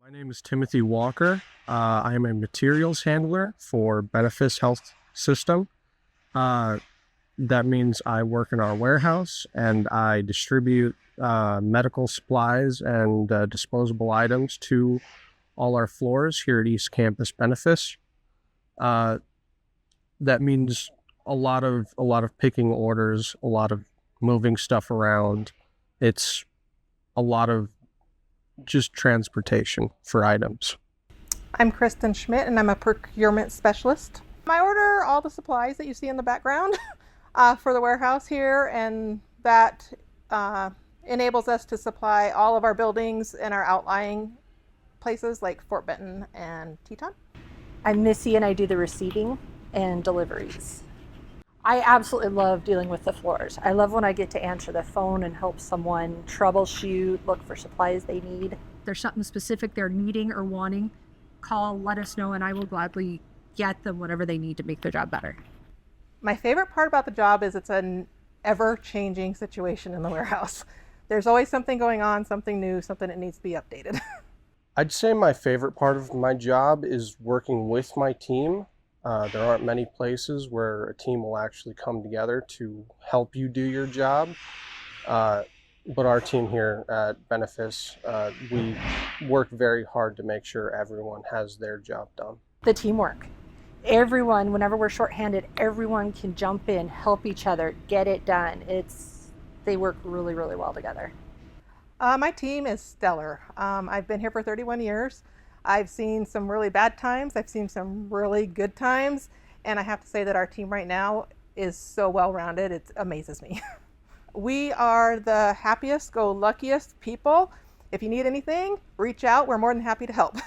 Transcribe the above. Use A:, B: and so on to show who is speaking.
A: My name is Timothy Walker. I am a materials handler for Benefis Health System. That means I work in our warehouse and I distribute medical supplies and disposable items to all our floors here at East Campus Benefis. That means a lot of picking orders, a lot of moving stuff around. It's a lot of just transportation for items.
B: I'm Kristen Schmidt and I'm a procurement specialist. I order all the supplies that you see in the background for the warehouse here, and that enables us to supply all of our buildings and our outlying places like Fort Benton and Teton.
C: I'm Missy and I do the receiving and deliveries. I absolutely love dealing with the floors. I love when I get to answer the phone and help someone troubleshoot, look for supplies they need.
D: If there's something specific they're needing or wanting, call, let us know, and I will gladly get them whatever they need to make their job better.
B: My favorite part about the job is it's an ever-changing situation in the warehouse. There's always something going on, something new, something that needs to be updated.
A: I'd say my favorite part of my job is working with my team. There aren't many places where a team will actually come together to help you do your job. But our team here at Benefis, we work very hard to make sure everyone has their job done.
C: The teamwork. Everyone, whenever we're shorthanded, everyone can jump in, help each other, get it done. They work really, really well together.
B: My team is stellar. I've been here for 31 years. I've seen some really bad times. I've seen some really good times. And I have to say that our team right now is so well-rounded. It amazes me. We are the happiest, go luckiest people. If you need anything, reach out. We're more than happy to help.